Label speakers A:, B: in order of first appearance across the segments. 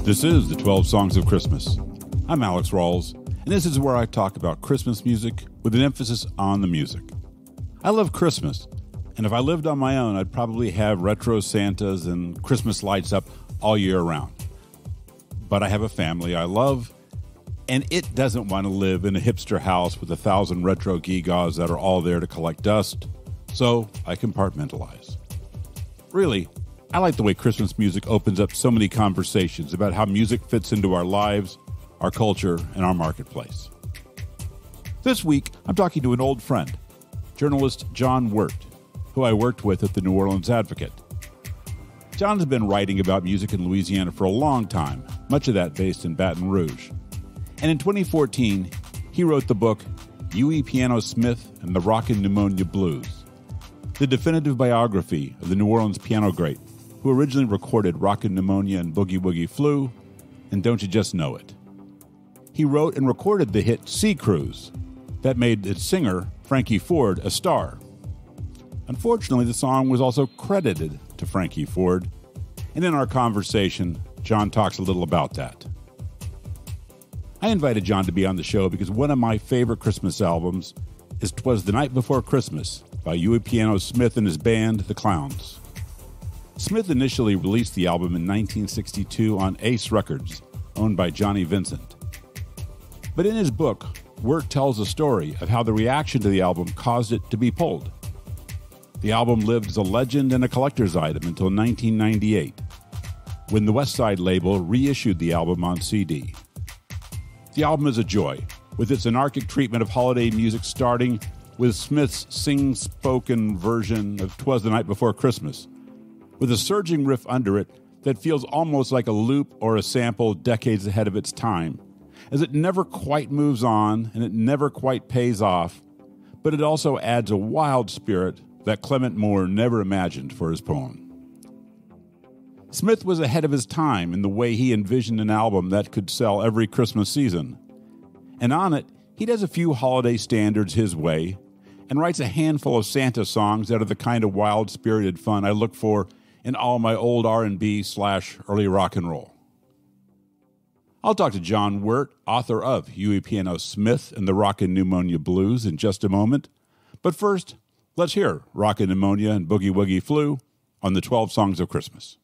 A: This is the 12 Songs of Christmas. I'm Alex Rawls, and this is where I talk about Christmas music with an emphasis on the music. I love Christmas, and if I lived on my own, I'd probably have retro Santas and Christmas lights up all year round. But I have a family I love, and it doesn't want to live in a hipster house with 1,000 retro gewgaws that are all there to collect dust, so I compartmentalize. Really, I like the way Christmas music opens up so many conversations about how music fits into our lives, our culture, and our marketplace. This week, I'm talking to an old friend, journalist John Wirt, who I worked with at the New Orleans Advocate. John has been writing about music in Louisiana for a long time, much of that based in Baton Rouge. And in 2014, he wrote the book Huey Piano Smith and the Rockin Pneumonia Blues, the definitive biography of the New Orleans piano great who originally recorded Rockin Pneumonia and Boogie Woogie Flu, and Don't You Just Know It. He wrote and recorded the hit Sea Cruise that made its singer, Frankie Ford, a star. Unfortunately, the song was also credited to Frankie Ford, and in our conversation, John talks a little about that. I invited John to be on the show because one of my favorite Christmas albums is Twas the Night Before Christmas by Huey Piano Smith and his band, The Clowns. Smith initially released the album in 1962 on Ace Records, owned by Johnny Vincent. But in his book, Wirt tells a story of how the reaction to the album caused it to be pulled. The album lived as a legend and a collector's item until 1998, when the West Side label reissued the album on CD. The album is a joy, with its anarchic treatment of holiday music starting with Smith's sing-spoken version of 'Twas the Night Before Christmas, with a surging riff under it that feels almost like a loop or a sample decades ahead of its time, as it never quite moves on and it never quite pays off, but it also adds a wild spirit that Clement Moore never imagined for his poem. Smith was ahead of his time in the way he envisioned an album that could sell every Christmas season. And on it, he does a few holiday standards his way and writes a handful of Santa songs that are the kind of wild-spirited fun I look for in all my old R&B/early rock and roll. I'll talk to John Wirt, author of Huey Piano Smith and the Rockin Pneumonia Blues, in just a moment. But first, let's hear Rockin Pneumonia and Boogie Woogie Flu on the 12 Songs of Christmas.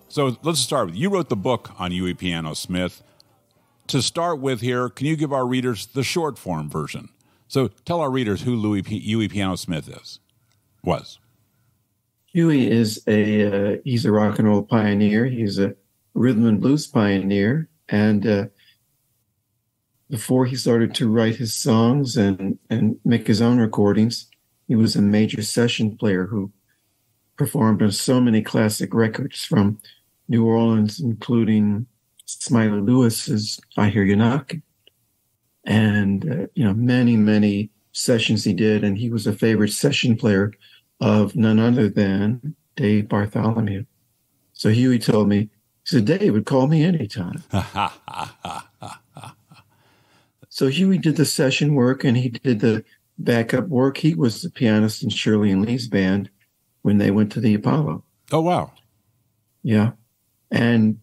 A: So let's start with, you wrote the book on Huey Piano Smith. To start with here, can you give our readers the short form version? So tell our readers who Huey Piano Smith was.
B: Huey is he's a rock and roll pioneer. He's a rhythm and blues pioneer. And before he started to write his songs and make his own recordings, he was a major session player who performed on so many classic records from New Orleans, including Smiley Lewis's I Hear You Knocking. And, many, many sessions he did. And he was a favorite session player of none other than Dave Bartholomew. So Huey told me, he said, Dave would call me anytime. So Huey did the session work and he did the backup work. He was the pianist in Shirley and Lee's band when they went to the Apollo.
A: Oh, wow.
B: Yeah. And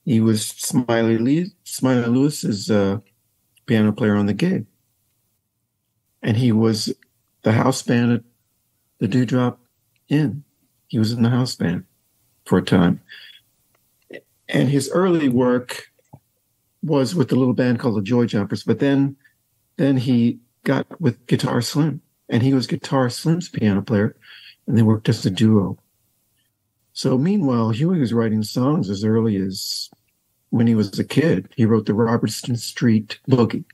B: he was Smiley Lewis's piano player on the gig. And he was the house band at the Dewdrop Inn. He was in the house band for a time. And his early work was with the little band called the Joy Jumpers. But then he got with Guitar Slim. And he was Guitar Slim's piano player. And they worked as a duo. So meanwhile, Huey was writing songs as early as when he was a kid. He wrote the Robertson Street Boogie.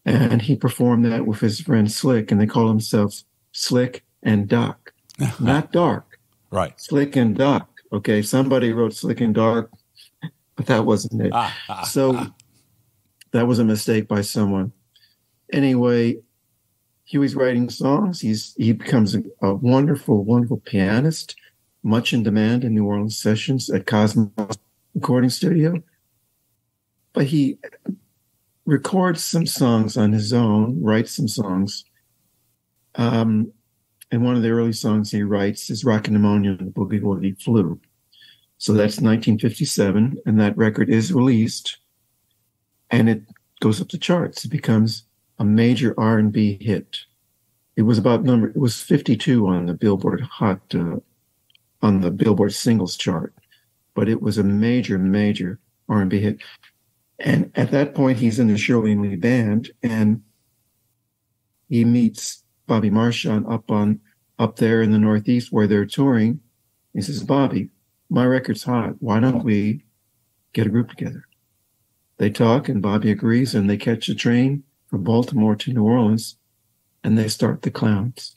B: And he performed that with his friend Slick. And they call themselves Slick and Doc. Not Dark.
A: Right.
B: Slick and Doc. Okay, somebody wrote Slick and Dark. but that wasn't it. So that was a mistake by someone. Anyway, Huey's writing songs. He becomes a wonderful, wonderful pianist, much in demand in New Orleans sessions at Cosmos Recording Studio. But he records some songs on his own, writes some songs. And one of the early songs he writes is Rockin Pneumonia Blues Boogie Flu. So that's 1957, and that record is released, and it goes up the charts. It becomes a major R&B hit. It was 52 on the Billboard on the Billboard singles chart, but it was a major, major R&B hit. And at that point, he's in the Shirley and Lee band, and he meets Bobby Marchand up there in the Northeast where they're touring. He says, "Bobby, my record's hot. Why don't we get a group together?" They talk, and Bobby agrees, and they catch a train from Baltimore to New Orleans, and they start the Clowns.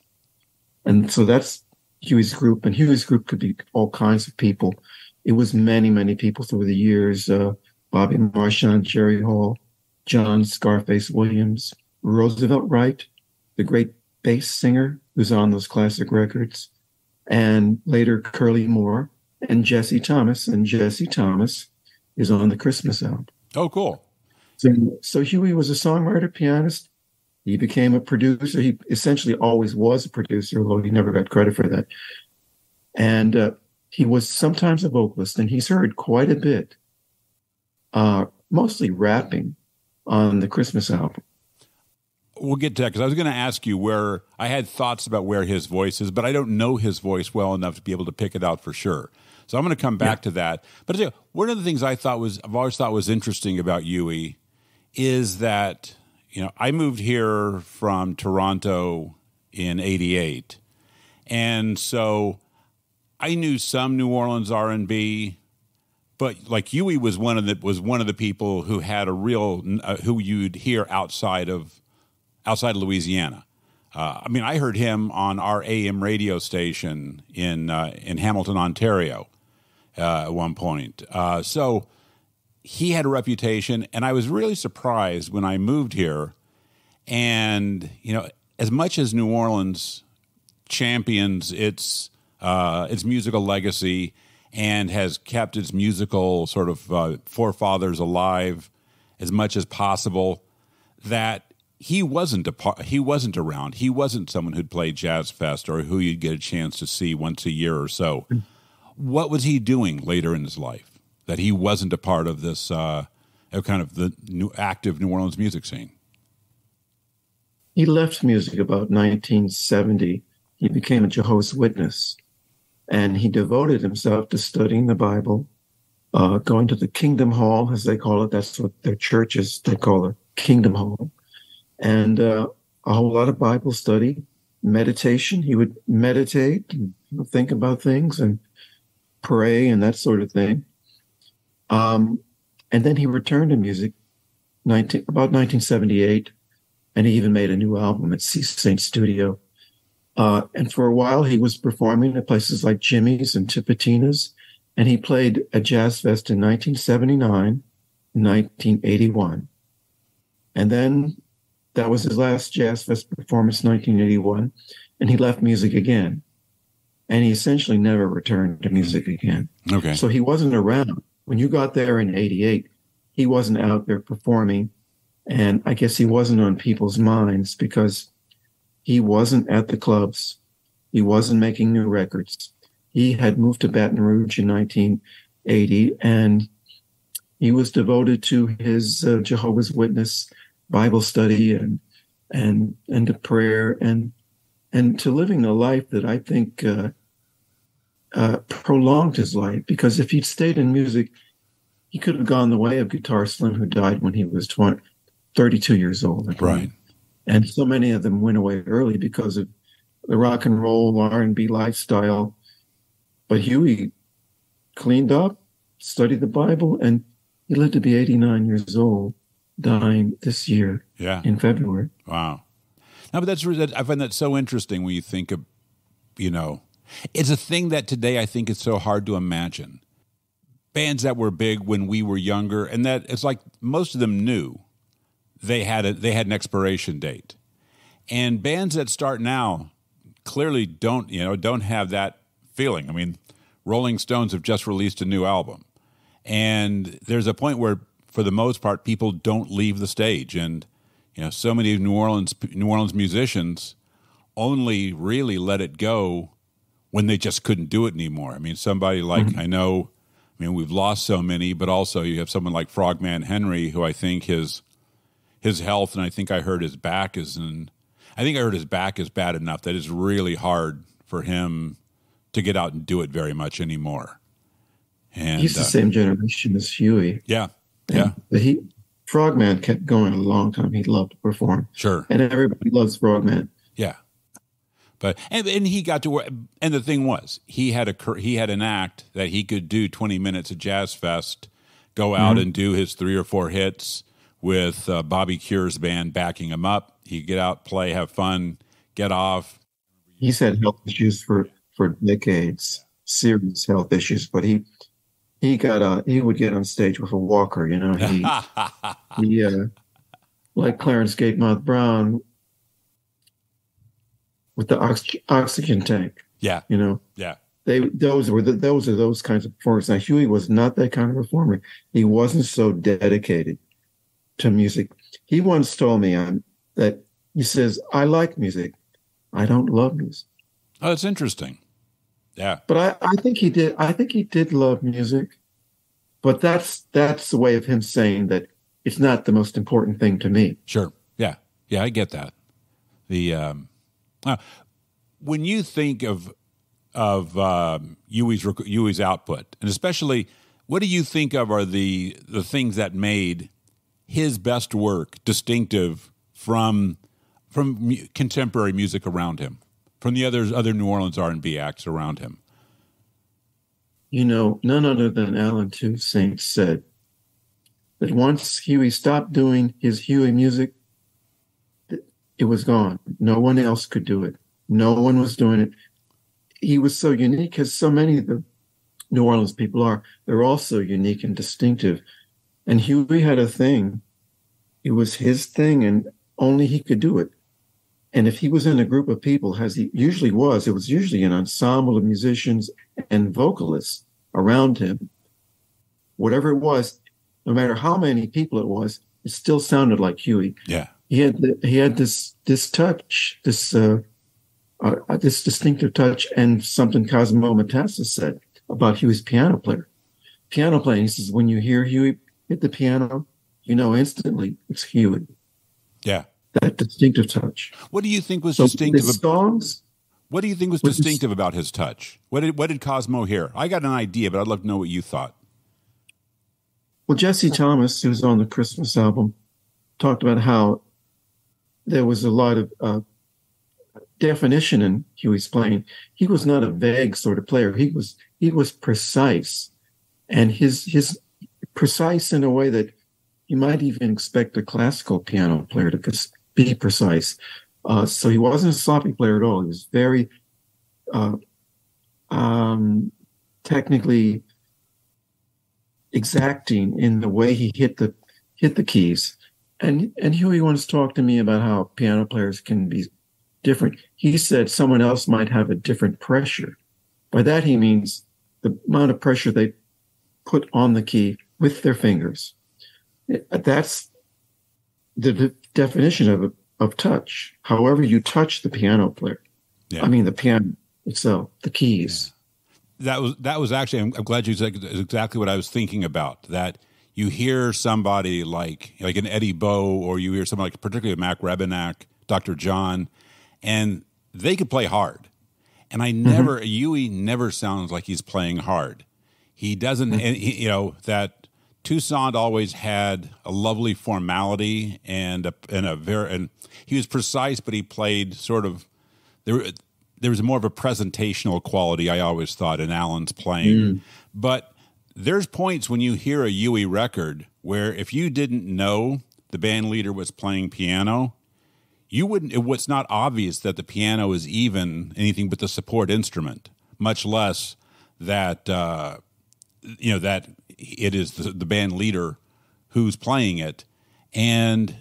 B: And so that's Huey's group, and Huey's group could be all kinds of people. It was many, many people through the years. Bobby Marchand, Jerry Hall, John Scarface Williams, Roosevelt Wright, the great bass singer who's on those classic records, and later Curly Moore, and Jesse Thomas. And Jesse Thomas is on the Christmas album.
A: Oh, cool.
B: So Huey was a songwriter, pianist. He became a producer. He essentially always was a producer, although he never got credit for that. And he was sometimes a vocalist, and he's heard quite a bit, mostly rapping on the Christmas album.
A: We'll get to that, because I was going to ask you where I had thoughts about where his voice is, but I don't know his voice well enough to be able to pick it out for sure. So I'm going to come back to that. But one of the things I've always thought was interesting about Huey is that, I moved here from Toronto in '88, and so I knew some New Orleans R&B, but like Huey was one of the people who had a real who you'd hear outside of Louisiana. I heard him on our AM radio station in Hamilton, Ontario, at one point. So he had a reputation, and I was really surprised when I moved here. And as much as New Orleans champions its musical legacy and has kept its musical sort of forefathers alive as much as possible, that he wasn't around. He wasn't someone who'd play Jazz Fest or who you'd get a chance to see once a year or so. What was he doing later in his life that he wasn't a part of this kind of the active New Orleans music scene?
B: He left music about 1970. He became a Jehovah's Witness, and he devoted himself to studying the Bible, going to the Kingdom Hall, as they call it. That's what their churches, they call it, Kingdom Hall. And a whole lot of Bible study, meditation. He would meditate and think about things and pray and that sort of thing. And then he returned to music about 1978, and he even made a new album at C. Saint Studio. And for a while, he was performing at places like Jimmy's and Tipitina's, and he played at Jazz Fest in 1979 and 1981. And then that was his last Jazz Fest performance, 1981, and he left music again. And he essentially never returned to music again.
A: Okay.
B: So he wasn't around. When you got there in '88, he wasn't out there performing. And I guess he wasn't on people's minds because he wasn't at the clubs. He wasn't making new records. He had moved to Baton Rouge in 1980, and he was devoted to his Jehovah's Witness Bible study and to prayer and to living a life that I think prolonged his life. Because if he'd stayed in music, he could have gone the way of Guitar Slim, who died when he was 32 years old.
A: Right.
B: And so many of them went away early because of the rock and roll R&B lifestyle. But Huey cleaned up, studied the Bible, and he lived to be 89 years old, dying this year in February.
A: Wow. No, but I find that so interesting when you think of, it's a thing that today I think is so hard to imagine. bands that were big when we were younger, and that it's like most of them knew they had an expiration date. And bands that start now clearly don't have that feeling. I mean, Rolling Stones have just released a new album, and there's a point where, for the most part, people don't leave the stage. And so many New Orleans musicians only really let it go when they just couldn't do it anymore. I mean, somebody like we've lost so many, but also you have someone like Frogman Henry, who I think his health, and I think I heard his back is bad enough that it's really hard for him to get out and do it very much anymore. And
B: he's the same generation as Huey.
A: Yeah.
B: Frogman kept going a long time. He loved to perform.
A: Sure.
B: And everybody loves Frogman.
A: Yeah. But and he got to work, and the thing was, he had an act that he could do 20 minutes at Jazz Fest, go out and do his 3 or 4 hits with Bobby Cure's band backing him up. He'd get out, play, have fun, get off.
B: He's had health issues for decades, serious health issues, but he would get on stage with a walker, he like Clarence Gatemouth Brown with the oxygen tank.
A: Yeah.
B: Yeah. Those are those kinds of performers. Now, Huey was not that kind of performer. He wasn't so dedicated to music. He once told me that he says, "I like music. I don't love music."
A: Oh, that's interesting. Yeah.
B: But I think he did. I think he did love music. But that's the way of him saying that it's not the most important thing to me.
A: Sure. Yeah. Yeah, I get that. When you think of Huey's output, and especially, what do you think of are the things that made his best work distinctive from contemporary music around him, from the other New Orleans R&B acts around him?
B: None other than Alan Toussaint said that once Huey stopped doing his Huey music, it was gone. No one else could do it. No one was doing it. He was so unique, as so many of the New Orleans people are. They're all so unique and distinctive. And Huey had a thing. It was his thing, and only he could do it. And if he was in a group of people, as he usually was, it was usually an ensemble of musicians and vocalists around him. Whatever it was, no matter how many people it was, it still sounded like Huey.
A: Yeah.
B: He had this touch, this distinctive touch, and something Cosmo Matassa said about Huey's piano player. Piano playing, he says, when you hear Huey hit the piano, instantly it's Huey.
A: Yeah.
B: That distinctive touch.
A: What do you think was distinctive?
B: Songs.
A: What do you think was distinctive about his touch? What did Cosmo hear? I got an idea, but I'd love to know what you thought.
B: Well, Jesse Thomas, who's on the Christmas album, talked about how there was a lot of definition in Huey's playing. He was not a vague sort of player. He was precise, and his precise in a way that you might even expect a classical piano player to be precise. So he wasn't a sloppy player at all. He was very technically exacting in the way he hit the keys. And Huey once talked to me about how piano players can be different. He said someone else might have a different pressure. By that he means the amount of pressure they put on the key with their fingers. That's the definition of touch. However you touch the piano player. Yeah. I mean the piano itself, the keys.
A: Yeah. That was actually, I'm glad you said exactly what I was thinking about. That you hear somebody like an Eddie Bow, or you hear somebody like particularly Mac Rebenak, Dr. John, and they could play hard. And Huey never sounds like he's playing hard. He doesn't, and that Toussaint always had a lovely formality and he was precise, but he played sort of, there was more of a presentational quality, I always thought, in Alan's playing. But there's points when you hear a Huey record where if you didn't know the band leader was playing piano, it was not obvious that the piano is even anything but the support instrument, much less that that it is the band leader who's playing it, and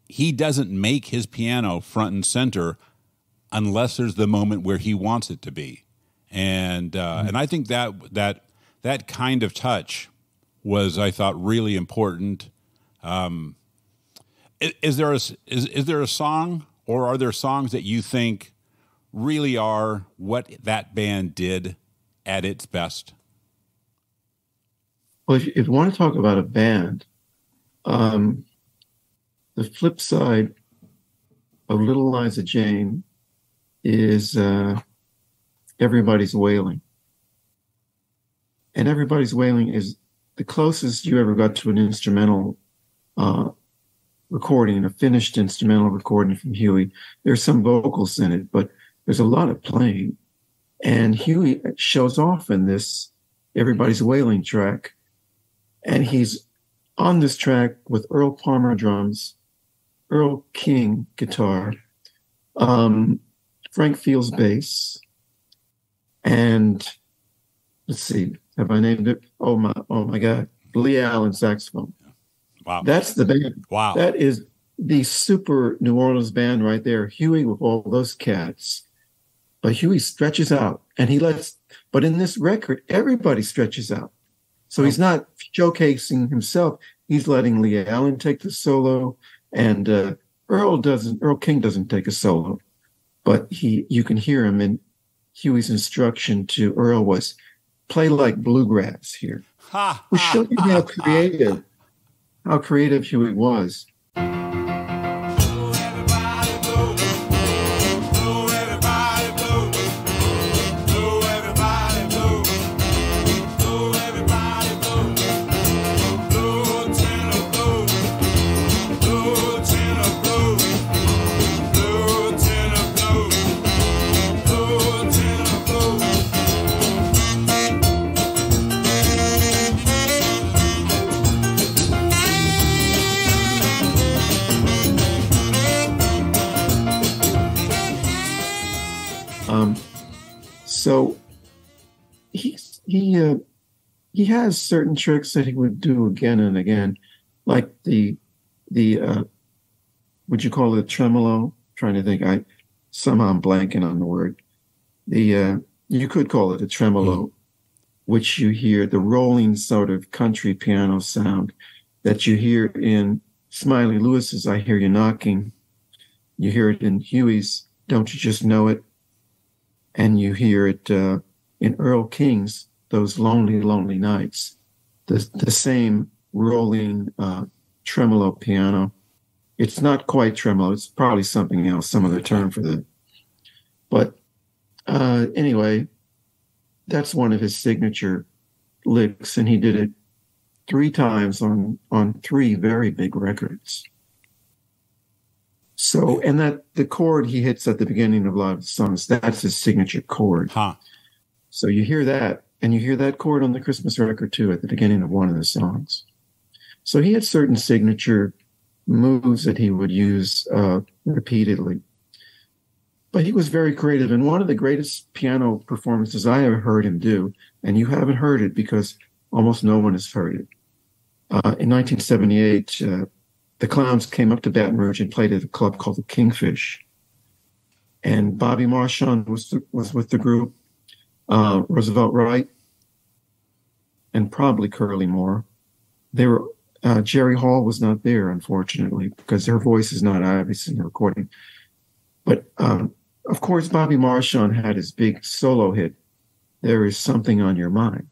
A: he doesn't make his piano front and center unless there's the moment where he wants it to be. And I think that kind of touch I thought, really important. Is there a song, or are there songs that you think really are what that band did at its best?
B: Well, if you want to talk about a band, the flip side of Little Liza Jane is Everybody's Wailing. And Everybody's Wailing is the closest you ever got to an instrumental recording, a finished instrumental recording from Huey. There's some vocals in it, but there's a lot of playing. And Huey shows off in this Everybody's Wailing track. And he's on this track with Earl Palmer drums, Earl King guitar, Frank Fields bass, and let's see, have I named it? Oh my God, Lee Allen saxophone.
A: Wow,
B: that's the band.
A: Wow,
B: that is the super New Orleans band right there. Huey with all those cats, but Huey stretches out, and but in this record, everybody stretches out. So he's not showcasing himself. He's letting Lee Allen take the solo, and Earl King doesn't take a solo, but you can hear him. And Huey's instruction to Earl was, play like bluegrass here. We showed you how creative Huey was. So he has certain tricks that he would do again and again, like the would you call it tremolo? I'm trying to think. I'm blanking on the word. You could call it a tremolo, which you hear the rolling sort of country piano sound that you hear in Smiley Lewis's "I Hear You Knocking." You hear it in Huey's "Don't You Just Know It." And you hear it in Earl King's "Those Lonely, Lonely Nights," the same rolling tremolo piano. It's not quite tremolo. It's probably something else, some other term for that. But anyway, that's one of his signature licks, and he did it 3 times on 3 very big records. So, and that the chord he hits at the beginning of a lot of songs, that's his signature chord. So you hear that, and you hear that chord on the Christmas record too at the beginning of one of the songs. So he had certain signature moves that he would use repeatedly. But he was very creative, and one of the greatest piano performances I ever heard him do, and you haven't heard it because almost no one has heard it. In 1978, the Clowns came up to Baton Rouge and played at a club called the Kingfish. And Bobby Marchand was with the group, Roosevelt Wright, and probably Curly Moore. They were Jerry Hall was not there, unfortunately, because her voice is not obvious in the recording. But of course, Bobby Marchand had his big solo hit, "There Is Something on Your Mind."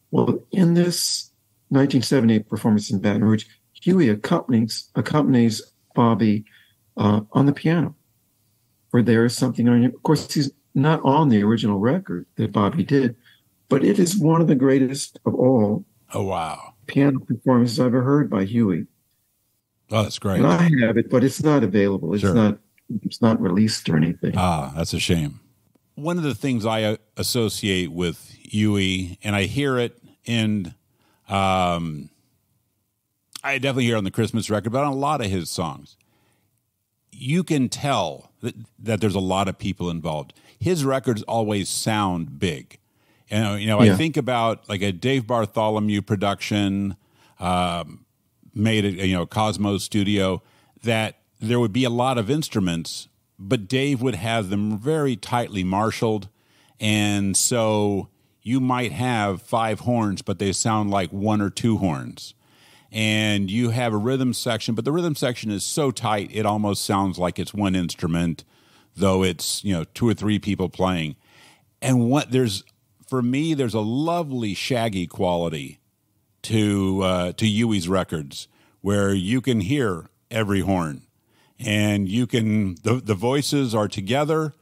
B: Well, in this 1978 performance in Baton Rouge, Huey accompanies Bobby on the piano for "There Is Something on You." Of course, he's not on the original record that Bobby did, but it is one of the greatest of all.
A: Oh, wow.
B: Piano performances I've ever heard by Huey.
A: Oh, that's great.
B: And I have it, but it's not available. It's not released or anything.
A: That's a shame. One of the things I associate with Huey, and I hear it in I definitely hear it on the Christmas record, but on a lot of his songs, you can tell that there's a lot of people involved. His records always sound big. I think about like a Dave Bartholomew production, made at Cosmos Studio, that there would be a lot of instruments, but Dave would have them very tightly marshaled, and so you might have 5 horns, but they sound like 1 or 2 horns. And you have a rhythm section, but the rhythm section is so tight it almost sounds like it's one instrument, though it's 2 or 3 people playing. And for me, there's a lovely shaggy quality to Huey's records, where you can hear every horn, and the voices are together,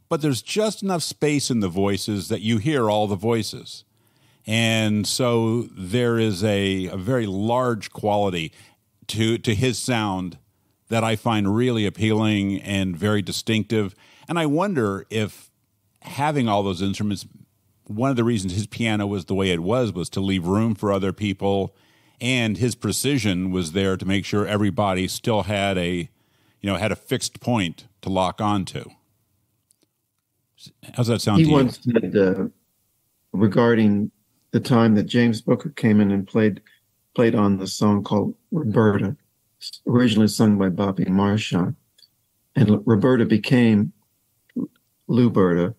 A: but there's just enough space in the voices that you hear all the voices. And so there is a very large quality to his sound that I find really appealing and very distinctive. And I wonder if having all those instruments, one of the reasons his piano was the way it was to leave room for other people, and his precision was there to make sure everybody still had a fixed point to lock onto. How's that sound to you?
B: He once said, regarding the time that James Booker came in and played on the song called Roberta, originally sung by Bobby Marchand, and Roberta became Luberta,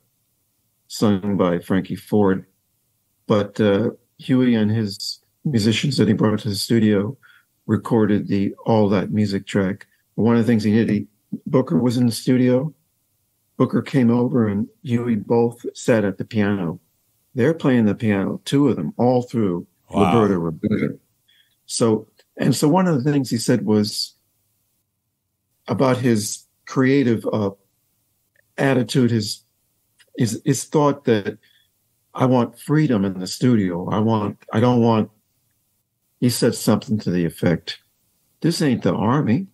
B: sung by Frankie Ford. But Huey and his musicians that he brought to the studio recorded all that music track. One of the things he did, Booker was in the studio. Booker came over and Huey both sat at the piano. They're playing the piano, 2 of them, all through Roberta. So one of the things he said was about his creative attitude, his thought that I want freedom in the studio. He said something to the effect, this ain't the army.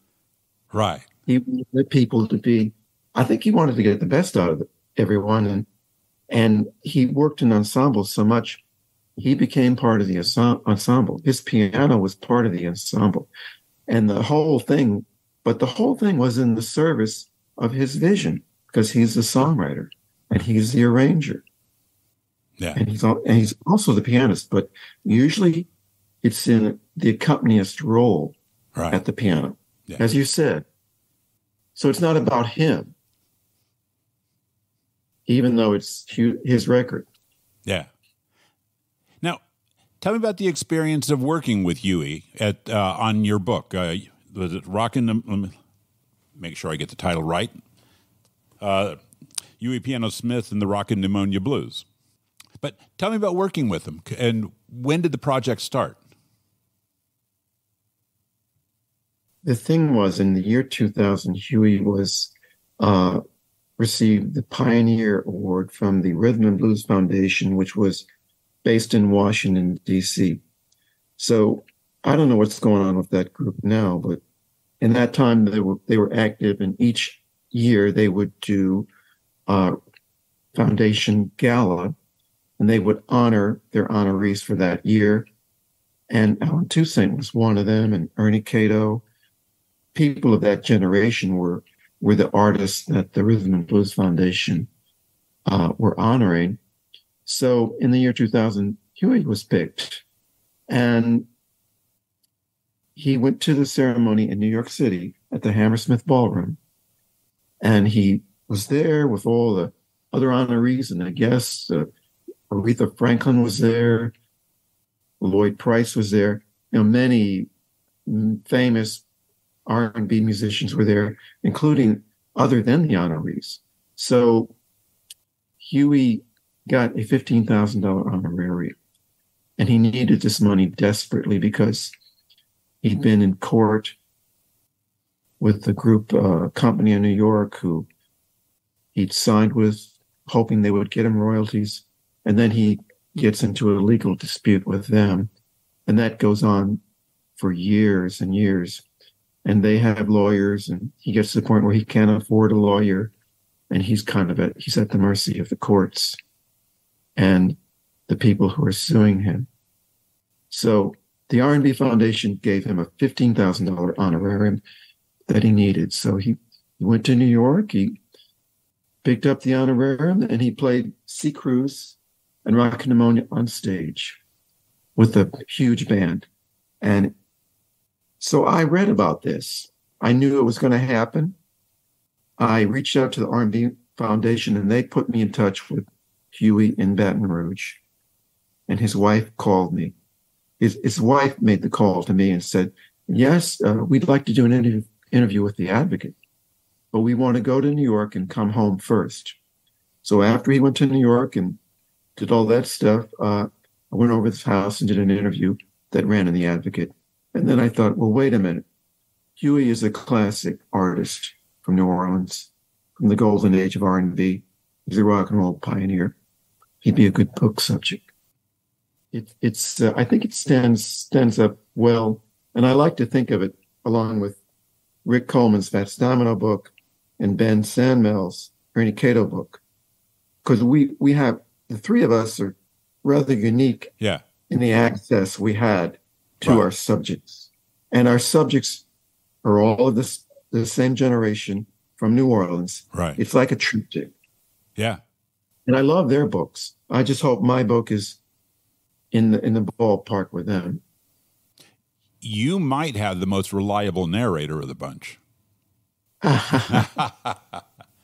A: Right.
B: He wanted people to be, I think he wanted to get the best out of everyone. And he worked in ensembles so much, he became part of the ensemble. His piano was part of the ensemble. And the whole thing was in the service of his vision, because he's the songwriter and he's the arranger.
A: Yeah.
B: And he's also the pianist, but usually it's in the accompanist role at the piano, as you said. So it's not about him, even though it's his record. Yeah.
A: Now, tell me about the experience of working with Huey on your book. Was it Rockin'? Make sure I get the title right. Huey Piano Smith and the Rockin Pneumonia Blues. But tell me about working with him, and when did the project start?
B: The thing was, in the year 2000, Huey received the Pioneer Award from the Rhythm and Blues Foundation, which was based in Washington, D.C. So I don't know what's going on with that group now, but in that time they were active, and each year they would do a foundation gala, and they would honor their honorees for that year. And Alan Toussaint was one of them, and Ernie Cato. People of that generation were the artists that the Rhythm and Blues Foundation were honoring. So in the year 2000, Huey was picked, and he went to the ceremony in New York City at the Hammersmith Ballroom, and he was there with all the other honorees and the guests. Aretha Franklin was there, Lloyd Price was there. Many famous R&B musicians were there, including other than the honorees. So Huey got a $15,000 honorarium, and he needed this money desperately because he'd been in court with the group company in New York who he'd signed with, hoping they would get him royalties. And then he gets into a legal dispute with them, and that goes on for years and years. And they have lawyers, and he gets to the point where he can't afford a lawyer, and he's at the mercy of the courts and the people who are suing him. So the R&B Foundation gave him a $15,000 honorarium that he needed. So he went to New York, he picked up the honorarium, and he played Sea Cruise and Rockin Pneumonia on stage with a huge band. And so I read about this. I knew it was going to happen. I reached out to the R&B Foundation, and they put me in touch with Huey in Baton Rouge. And his wife called me. His wife made the call to me and said, yes, we'd like to do an interview with the Advocate, but we want to go to New York and come home first. So after he went to New York and did all that stuff, I went over to his house and did an interview that ran in the Advocate. And then I thought, well, wait a minute. Huey is a classic artist from New Orleans, from the golden age of R&B. He's a rock and roll pioneer. He'd be a good book subject. It's I think it stands up well, and I like to think of it along with Rick Coleman's Fats Domino book and Ben Sandmel's Ernie Cato book, because we have, the three of us are rather unique in the access we had to our subjects, and our subjects are all of the same generation from New Orleans.
A: Right,
B: it's like a triptych.
A: Yeah,
B: and I love their books. I just hope my book is in the ballpark with them.
A: You might have the most reliable narrator of the bunch.
B: I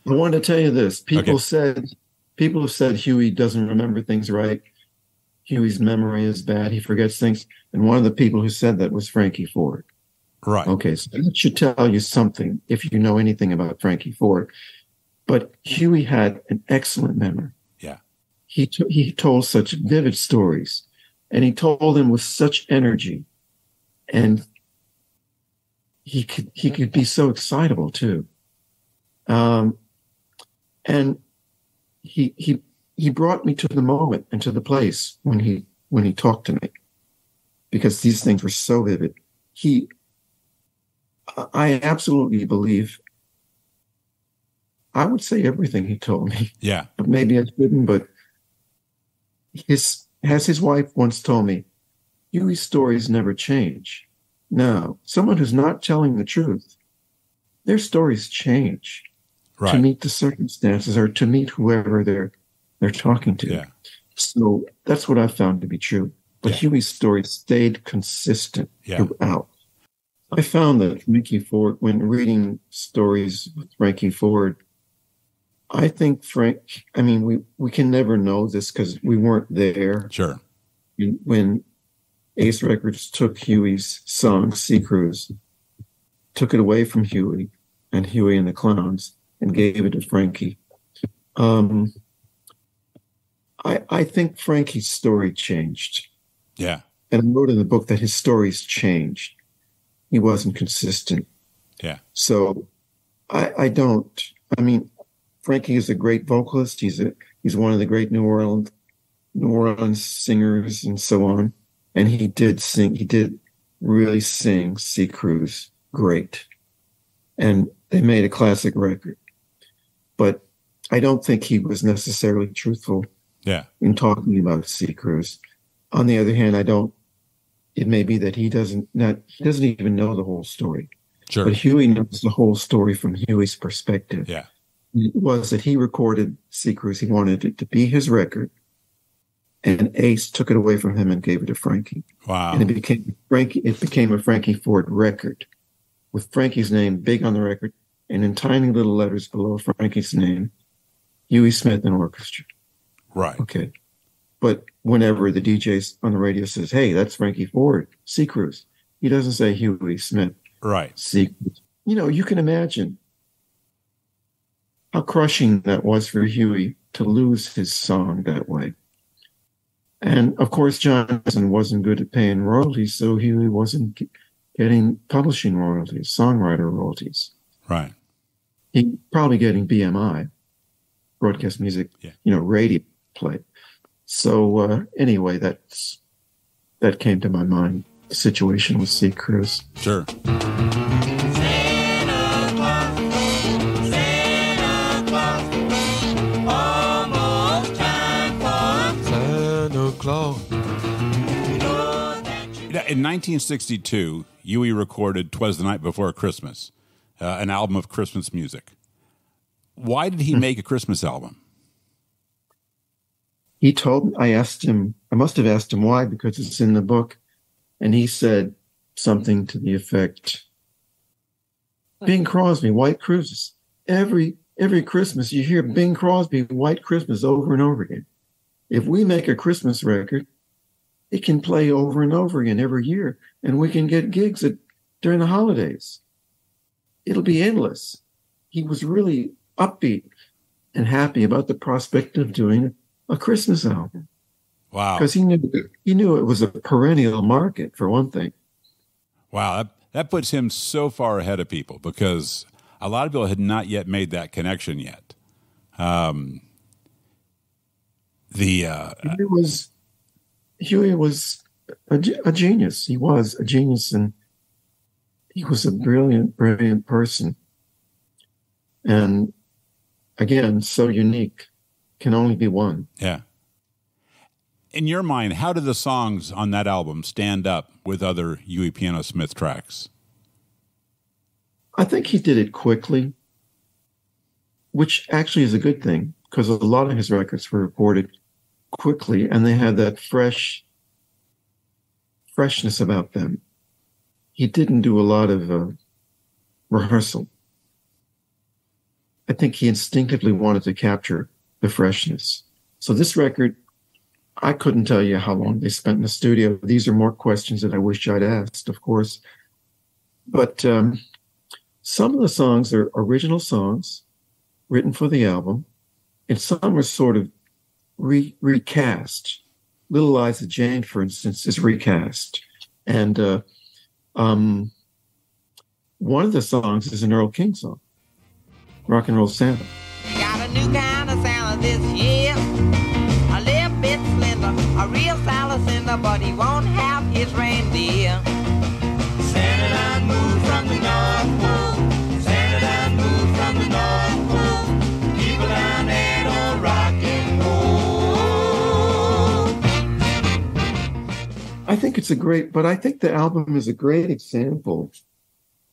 B: want to tell you this. People have said Huey doesn't remember things right. Huey's memory is bad. He forgets things. And one of the people who said that was Frankie Ford.
A: Right.
B: Okay, so that should tell you something if you know anything about Frankie Ford. But Huey had an excellent memory.
A: Yeah.
B: He told such vivid stories, and he told them with such energy, and he could be so excitable too. And he brought me to the moment and to the place when he talked to me, because these things were so vivid. I absolutely believe, I would say everything he told me.
A: Yeah.
B: But maybe I shouldn't, but his wife once told me, Huey's stories never change. No, someone who's not telling the truth, their stories change to meet the circumstances or to meet whoever they're talking to.
A: Yeah.
B: So that's what I found to be true. But Huey's story stayed consistent throughout. I found that Frankie Ford, when reading stories with Frankie Ford, I think we can never know this because we weren't there.
A: Sure.
B: When Ace Records took Huey's song, Sea Cruise, took it away from Huey and Huey and the Clowns and gave it to Frankie. I think Frankie's story changed.
A: Yeah.
B: And I wrote in the book that his stories changed. He wasn't consistent.
A: Yeah.
B: So Frankie is a great vocalist. He's one of the great New Orleans singers and so on. And he did really sing Sea Cruise great. And they made a classic record. But I don't think he was necessarily truthful in talking about Sea Cruise. On the other hand, it may be that he doesn't even know the whole story.
A: Sure.
B: But Huey knows the whole story from Huey's perspective.
A: Yeah.
B: It was that he recorded Sea Cruise. He wanted it to be his record. And Ace took it away from him and gave it to Frankie.
A: Wow.
B: And it became a Frankie Ford record with Frankie's name big on the record and in tiny little letters below Frankie's name, Huey Smith and Orchestra.
A: Right. Okay.
B: But whenever the DJ on the radio says, hey, that's Frankie Ford, Sea Cruise, he doesn't say Huey Smith.
A: Right.
B: Sea Cruise. You can imagine how crushing that was for Huey to lose his song that way. And of course, Johnson wasn't good at paying royalties, so Huey wasn't getting publishing royalties, songwriter royalties.
A: Right.
B: He probably getting BMI, broadcast music, radio play. So anyway, that came to my mind. The situation with Sea Cruise.
A: Sure. In 1962, Huey recorded "Twas the Night Before Christmas," an album of Christmas music. Why did he make a Christmas album?
B: He told me, I must have asked him why, because it's in the book. And he said something to the effect, Bing Crosby, White Christmas. Every Christmas you hear Bing Crosby, White Christmas over and over again. If we make a Christmas record, it can play over and over again every year, and we can get gigs during the holidays. It'll be endless. He was really upbeat and happy about the prospect of doing a Christmas album.
A: Wow.
B: Because he knew it was a perennial market, for one thing.
A: Wow, that puts him so far ahead of people, because a lot of people had not yet made that connection yet.
B: Huey was a genius. He was a genius, and he was a brilliant, brilliant person. And again, so unique. Can only be one.
A: Yeah. In your mind, how do the songs on that album stand up with other Huey Piano Smith tracks?
B: I think he did it quickly, which actually is a good thing, because a lot of his records were recorded quickly, and they had that freshness about them. He didn't do a lot of rehearsal. I think he instinctively wanted to capture the freshness. So this record, I couldn't tell you how long they spent in the studio. These are more questions that I wish I'd asked, of course. But some of the songs are original songs written for the album, and some are sort of recast. Little Liza Jane, for instance, is recast. And one of the songs is an Earl King song, Rock and Roll Santa.
C: You got a new kind of Santa this year. A little bit slender, a real Santa, but he won't have his reindeer. Santa done moved from the North Pole. Santa done moved from the North Pole. People down there don't rock and roll.
B: I think it's I think the album is a great example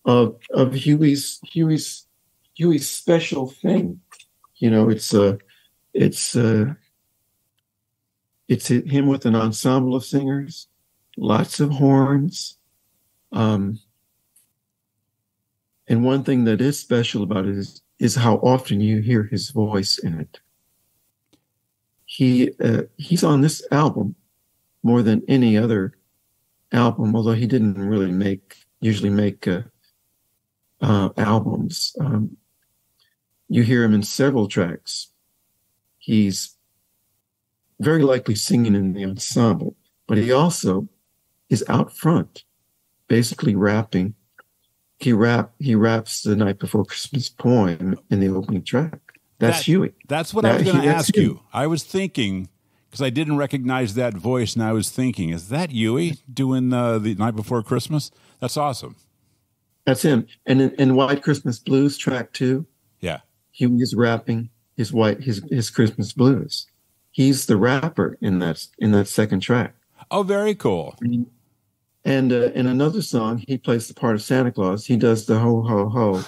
B: of Huey's special thing. You know, it's him with an ensemble of singers, lots of horns. And one thing that is special about it is how often you hear his voice in it. He's on this album more than any other album, although he didn't really usually make albums. You hear him in several tracks. He's very likely singing in the ensemble, but he also is out front, basically rapping. He raps the Night Before Christmas poem in the opening track. That's Huey.
A: That's what I was going to ask you. I was thinking, because I didn't recognize that voice, and I was thinking, is that Huey doing the Night Before Christmas? That's awesome.
B: That's him. And in White Christmas Blues, track 2,
A: yeah,
B: Huey is rapping his Christmas blues. He's the rapper in that second track.
A: Oh, very cool.
B: And in another song, he plays the part of Santa Claus. He does the ho ho ho,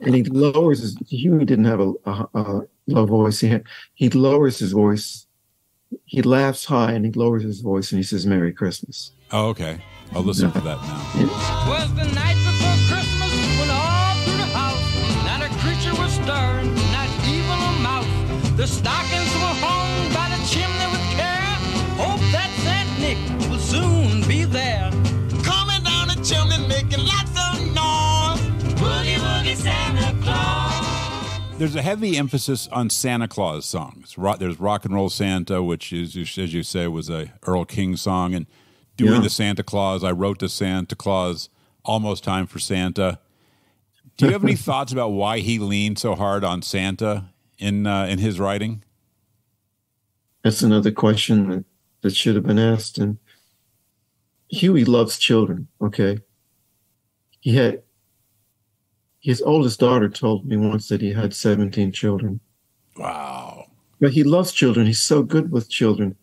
B: and he lowers his. Huey didn't have a low voice. He lowers his voice. He laughs high and he lowers his voice and he says "Merry Christmas."
A: Oh, okay. I'll listen to that now.
C: Was the night before Christmas when all through the house not a creature was stirring, not even a mouse. The stockings were hung by the chimney with care. Hope that Saint Nick will soon be there. Coming down the chimney making lots of noise. Woogie woogie Santa Claus.
A: There's a heavy emphasis on Santa Claus songs. There's Rock and Roll Santa, which is, as you say, was a Earl King song, and Doing the Santa Claus. I wrote to Santa Claus, Almost Time for Santa. Do you have any thoughts about why he leaned so hard on Santa in his writing?
B: That's another question that should have been asked. And Huey loves children. Okay, his oldest daughter told me once that he had 17 children.
A: Wow!
B: But he loves children. He's so good with children.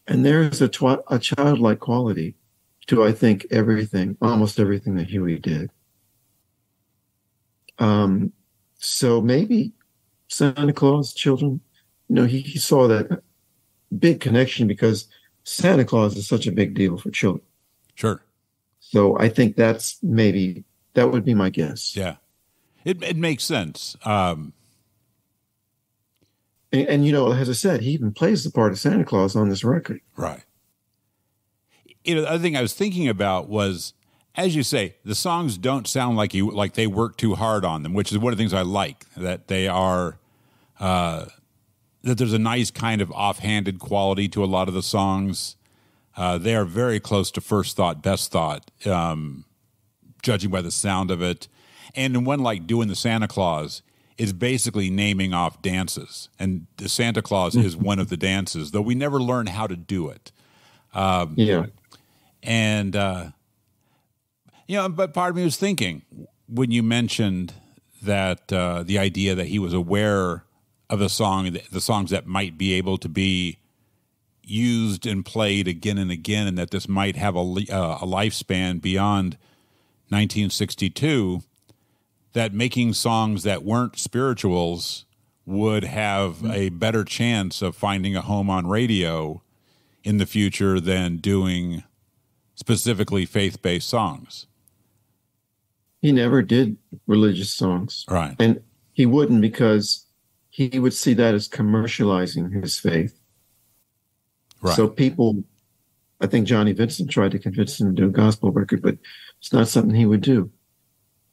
B: And there's a childlike quality to, I think, almost everything that Huey did. So maybe Santa Claus, children, he saw that big connection because Santa Claus is such a big deal for children.
A: Sure.
B: So I think that would be my guess.
A: Yeah. It makes sense.
B: And you know, as I said, he even plays the part of Santa Claus on this record.
A: Right. You know, the other thing I was thinking about was, as you say, the songs don't sound like they work too hard on them, which is one of the things I like, that they are, that there's a nice kind of offhanded quality to a lot of the songs. They are very close to first thought, best thought, judging by the sound of it. And in one like Doing the Santa Claus is basically naming off dances. And the Santa Claus is one of the dances, though we never learn how to do it.
B: Yeah.
A: And, you know, but part of me was thinking, when you mentioned that the idea that he was aware of the songs that might be able to be used and played again and again, and that this might have a lifespan beyond 1962, that making songs that weren't spirituals would have a better chance of finding a home on radio in the future than doing specifically faith-based songs.
B: He never did religious songs.
A: Right.
B: And he wouldn't, because he would see that as commercializing his faith.
A: Right.
B: So people, I think Johnny Vincent tried to convince him to do a gospel record, but it's not something he would do.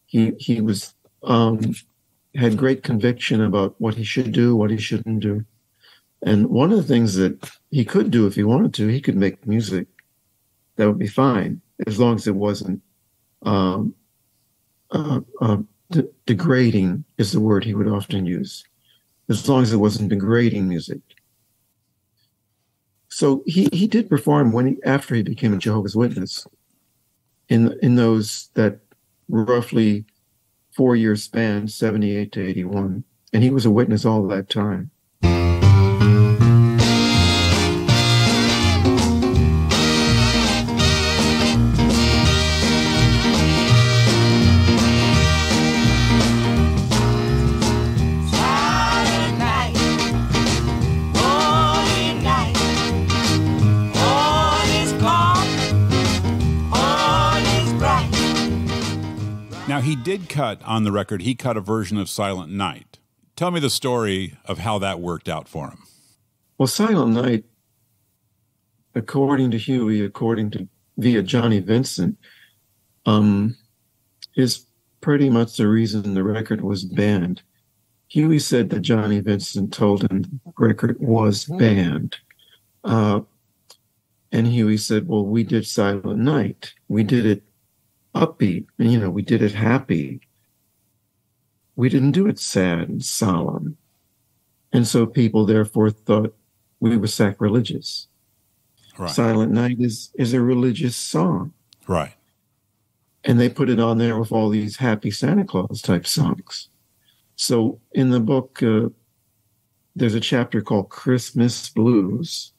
B: He was had great conviction about what he should do, what he shouldn't do. And one of the things that he could do if he wanted to, he could make music that would be fine, as long as it wasn't degrading is the word he would often use, as long as it wasn't degrading music. So he did perform after he became a Jehovah's Witness in those that roughly 4-year span, 78 to 81. And he was a witness all that time.
A: Now, he did cut on the record, he cut a version of Silent Night. Tell me the story of how that worked out for him.
B: Well, Silent Night, according to Huey, via Johnny Vincent, is pretty much the reason the record was banned. Huey said that Johnny Vincent told him the record was banned. And Huey said, well, we did Silent Night. We did it upbeat, and we did it happy. We didn't do it sad and solemn. And so people therefore thought we were sacrilegious.
A: Right.
B: Silent Night is a religious song.
A: Right.
B: And they put it on there with all these happy Santa Claus type songs. So in the book, there's a chapter called Christmas Blues.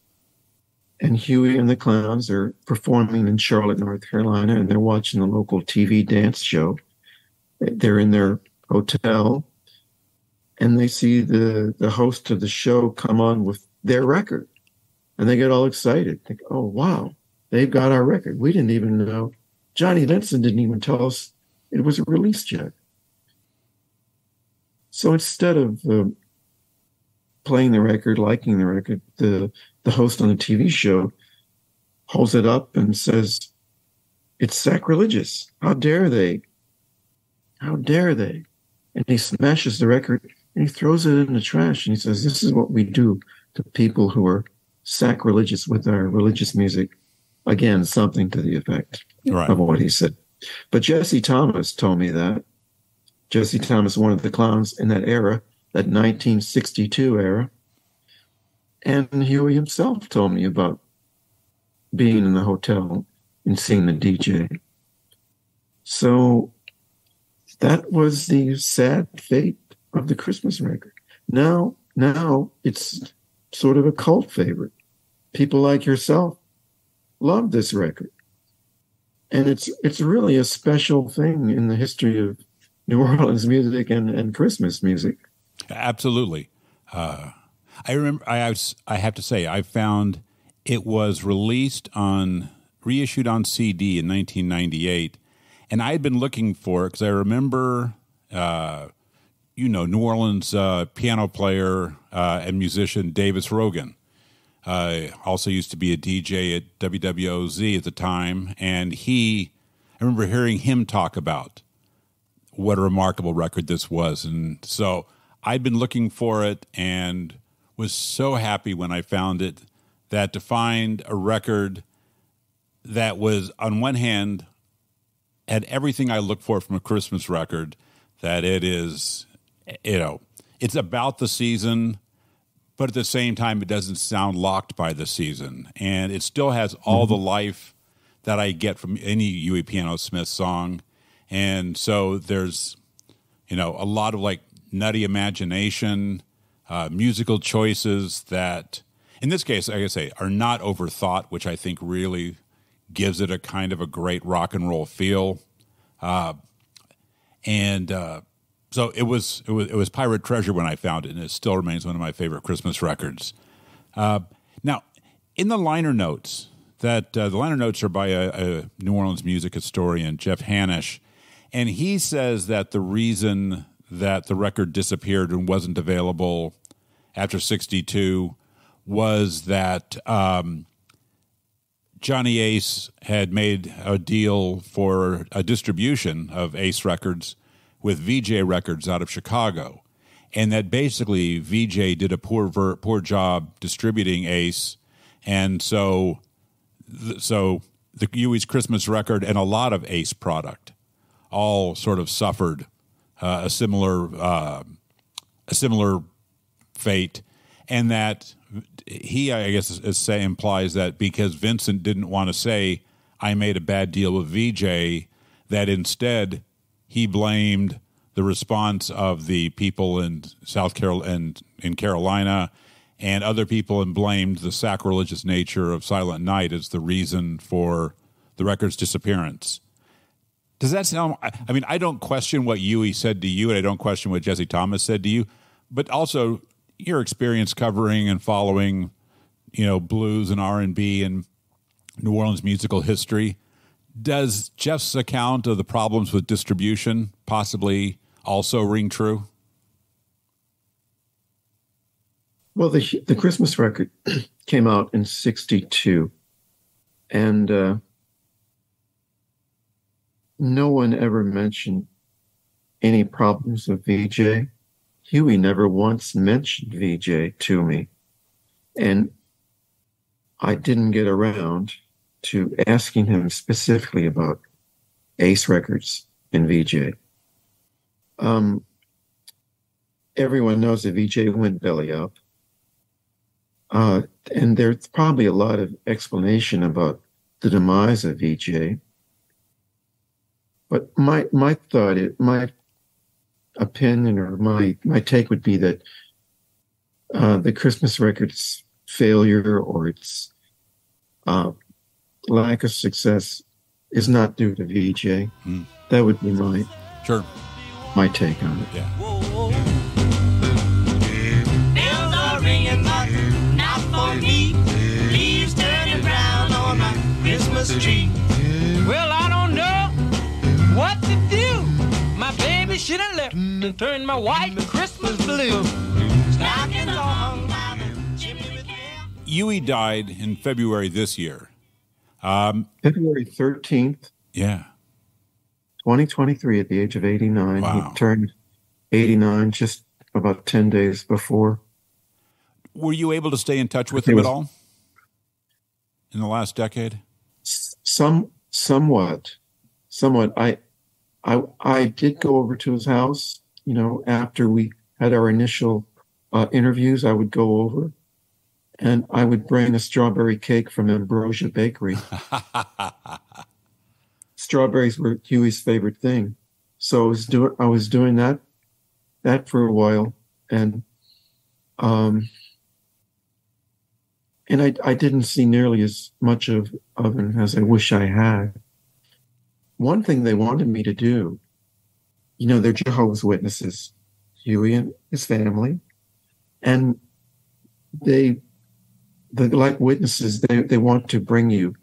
B: And Huey and the Clowns are performing in Charlotte, North Carolina, and they're watching the local TV dance show. They're in their hotel, and they see the host of the show come on with their record. And they get all excited. Think, oh, wow, they've got our record. We didn't even know. Johnny Vincent didn't even tell us it was released yet. So instead of playing the record, liking the record, the host on the TV show holds it up and says, it's sacrilegious. How dare they? How dare they? And he smashes the record and he throws it in the trash. And he says, this is what we do to people who are sacrilegious with our religious music. Again, something to the effect of what he said. But Jesse Thomas told me that. Jesse Thomas, one of the clowns in that era, that 1962 era. And Huey himself told me about being in the hotel and seeing the DJ. So that was the sad fate of the Christmas record. Now it's sort of a cult favorite. People like yourself love this record. And it's really a special thing in the history of New Orleans music and Christmas music.
A: Absolutely. I remember. I have to say, I found it was reissued on CD in 1998, and I had been looking for it because I remember, New Orleans piano player and musician Davis Rogan. Also used to be a DJ at WWOZ at the time, and I remember hearing him talk about what a remarkable record this was, and so I'd been looking for it and was so happy when I found it, that to find a record that was, on one hand, had everything I look for from a Christmas record, that it is, it's about the season, but at the same time, it doesn't sound locked by the season. And it still has all the life that I get from any Huey Piano Smith song. And so there's, a lot of like nutty imagination, musical choices that, in this case, like I say, are not overthought, which I think really gives it a kind of a great rock and roll feel. So it was Pirate Treasure when I found it, and it still remains one of my favorite Christmas records. Now, in the liner notes, the liner notes are by a New Orleans music historian, Jeff Hanisch, and he says that the reason that the record disappeared and wasn't available after '62 was that Johnny Ace had made a deal for a distribution of Ace records with VJ Records out of Chicago, and that basically VJ did a poor job distributing Ace, and so the Huey's Christmas record and a lot of Ace product all sort of suffered a similar fate, and that he, I guess, implies that because Vincent didn't want to say I made a bad deal with VJ, that instead he blamed the response of the people in South Carolina and in Carolina and other people, and blamed the sacrilegious nature of Silent Night as the reason for the record's disappearance. Does that sound? I mean, I don't question what Huey said to you, and I don't question what Jesse Thomas said to you, but also your experience covering and following, blues and R&B and New Orleans musical history. Does Jeff's account of the problems with distribution possibly also ring true?
B: Well, the Christmas record came out in '62, and no one ever mentioned any problems with VJ. Huey never once mentioned VJ to me, and I didn't get around to asking him specifically about Ace Records and VJ. Everyone knows that VJ went belly up, and there's probably a lot of explanation about the demise of VJ. But my opinion or my take would be that the Christmas record's failure or its lack of success is not due to VJ. That would be my take on it.
A: Yeah.
C: Bells are ringing, but not for me. Leaves turning brown on my Christmas tree. Well, I don't know what to do. My baby should have left and turned my white Christmas blue. Stockings all hung by the chimney with care.
A: Huey died in February this year.
B: February 13th,
A: Yeah.
B: 2023, at the age of 89.
A: Wow.
B: He turned 89 just about 10 days before.
A: Were you able to stay in touch with him at all in the last decade?
B: Somewhat. I did go over to his house, after we had our initial interviews. I would go over and I would bring a strawberry cake from Ambrosia Bakery. Strawberries were Huey's favorite thing. So I was doing that for a while, and I didn't see nearly as much of him as I wish I had. One thing they wanted me to do, they're Jehovah's Witnesses, Huey and his family, and the like witnesses, they want to bring you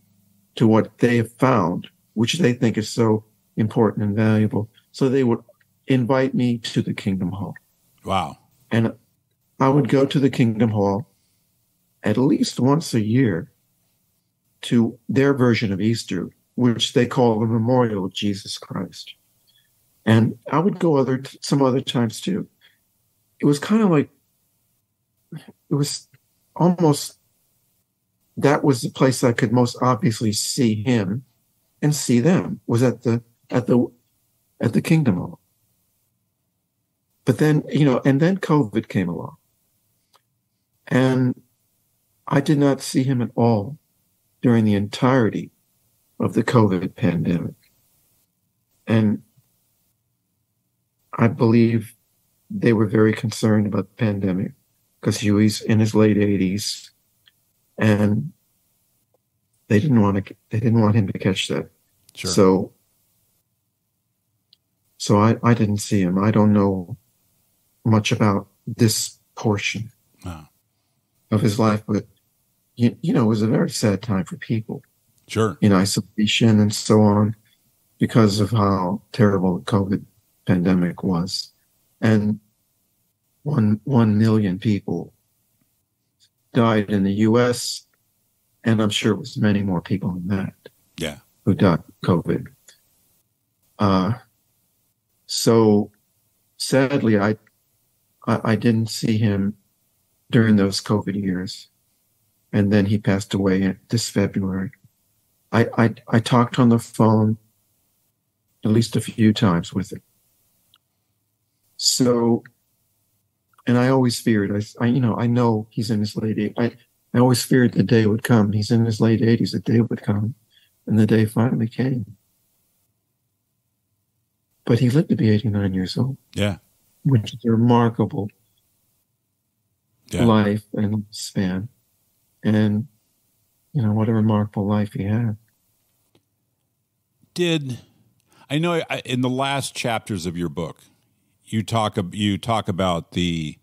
B: to what they have found, which they think is so important and valuable. So they would invite me to the Kingdom Hall.
A: Wow.
B: And I would go to the Kingdom Hall at least once a year to their version of Easter, which they call the Memorial of Jesus Christ. And I would go some other times too. It was kind of like, it was almost, that was the place I could most obviously see him and see them, was at the Kingdom Hall. But then, and then COVID came along. And I did not see him at all during the entirety of the COVID pandemic. And I believe they were very concerned about the pandemic because Huey's in his late 80s, and they didn't want him to catch that.
A: Sure.
B: So I didn't see him. I don't know much about this portion of his life, but it was a very sad time for people.
A: Sure.
B: In isolation and so on, because of how terrible the COVID pandemic was. And 1 million people died in the U.S., and I'm sure it was many more people than that.
A: Yeah.
B: Who died of COVID. So sadly, I didn't see him during those COVID years. And then he passed away this February. I talked on the phone at least a few times with him. So, and I always feared, I know he's in his late 80s. I always feared the day would come. He's in his late 80s, the day would come. And the day finally came. But he lived to be 89 years old.
A: Yeah.
B: Which is a remarkable life and span. And, what a remarkable life he had.
A: I know in the last chapters of your book, you talk about the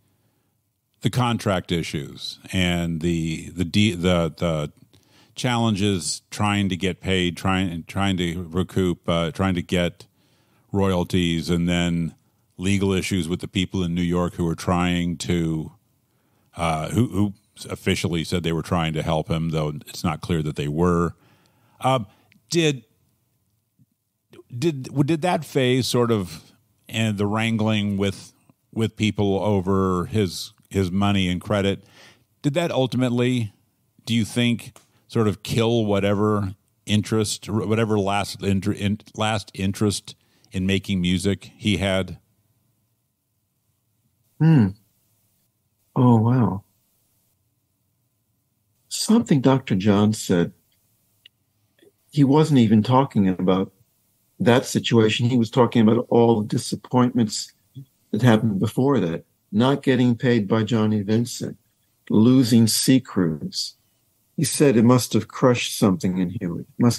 A: contract issues and the challenges trying to get paid, trying to recoup, trying to get royalties, and then legal issues with the people in New York who were trying to, who officially said they were trying to help him, though it's not clear that they were. Did that phase sort of, and the wrangling with people over his money and credit, did that ultimately, do you think, sort of kill whatever last interest in making music he had?
B: Oh, wow. Something Dr. John said, he wasn't even talking about that situation. He was talking about all the disappointments that happened before that. Not getting paid by Johnny Vincent, losing Sea Cruise. He said it must have crushed something in Huey. Which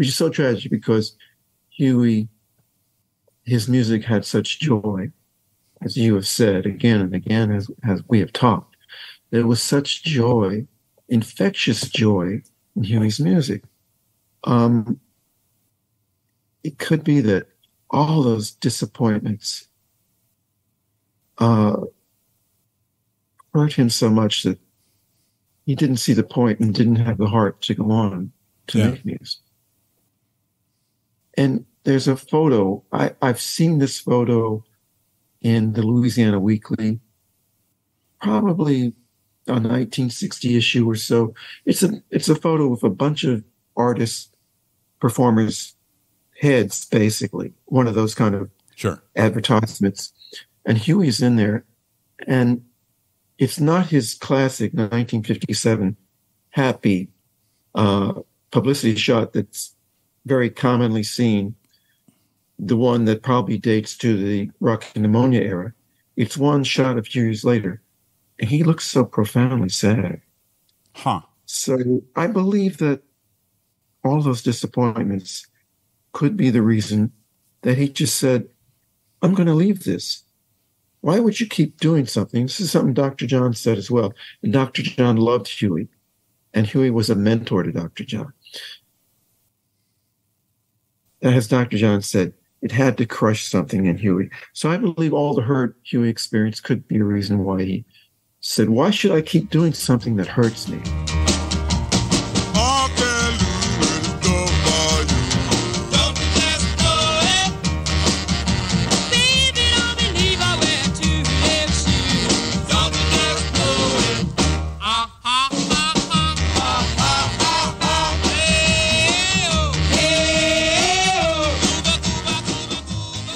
B: is so tragic because Huey, his music had such joy, as you have said again and again, as we have talked. There was such joy, infectious joy in Huey's music. It could be that all those disappointments hurt him so much that he didn't see the point and didn't have the heart to go on to make music. And there's a photo, I've seen this photo in the Louisiana Weekly, probably a 1960 issue or so. It's a photo of a bunch of artists, performers' heads, basically. One of those kind of advertisements. And Huey's in there. And it's not his classic 1957 happy publicity shot that's very commonly seen, the one that probably dates to the Rockin Pneumonia era. It's one shot a few years later. And he looks so profoundly sad. So I believe that all those disappointments could be the reason that he just said, I'm going to leave this. why would you keep doing something? This is something Dr. John said as well. And Dr. John loved Huey, and Huey was a mentor to Dr. John. As Dr. John said, it had to crush something in Huey. So I believe all the hurt Huey experienced could be a reason why he said, why should I keep doing something that hurts me?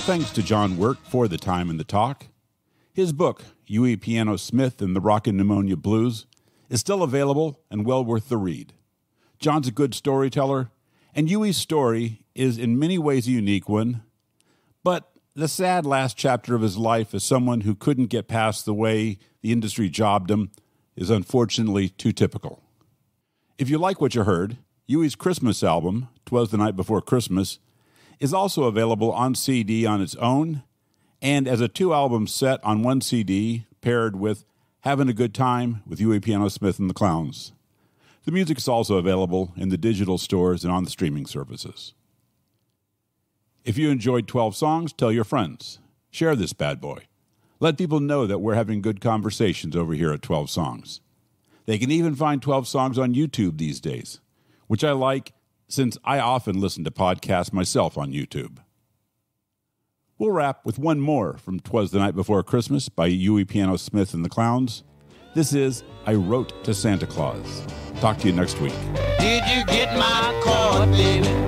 A: Thanks to John Wirt for the time and the talk. His book, Huey Piano Smith and the Rockin Pneumonia Blues, is still available and well worth the read. John's a good storyteller, and Huey's story is in many ways a unique one, but the sad last chapter of his life as someone who couldn't get past the way the industry jobbed him is unfortunately too typical. If you like what you heard, Huey's Christmas album, 'Twas the Night Before Christmas, is also available on CD on its own and as a 2-album set on one CD paired with Having a Good Time with Huey Piano Smith and the Clowns. The music is also available in the digital stores and on the streaming services. If you enjoyed 12 songs, tell your friends. Share this bad boy. Let people know that we're having good conversations over here at 12 Songs. They can even find 12 Songs on YouTube these days, which I like since I often listen to podcasts myself on YouTube. We'll wrap with one more from 'Twas the Night Before Christmas by Huey Piano Smith and the Clowns. This is I Wrote to Santa Claus. Talk to you next week.
C: Did you get my card, baby?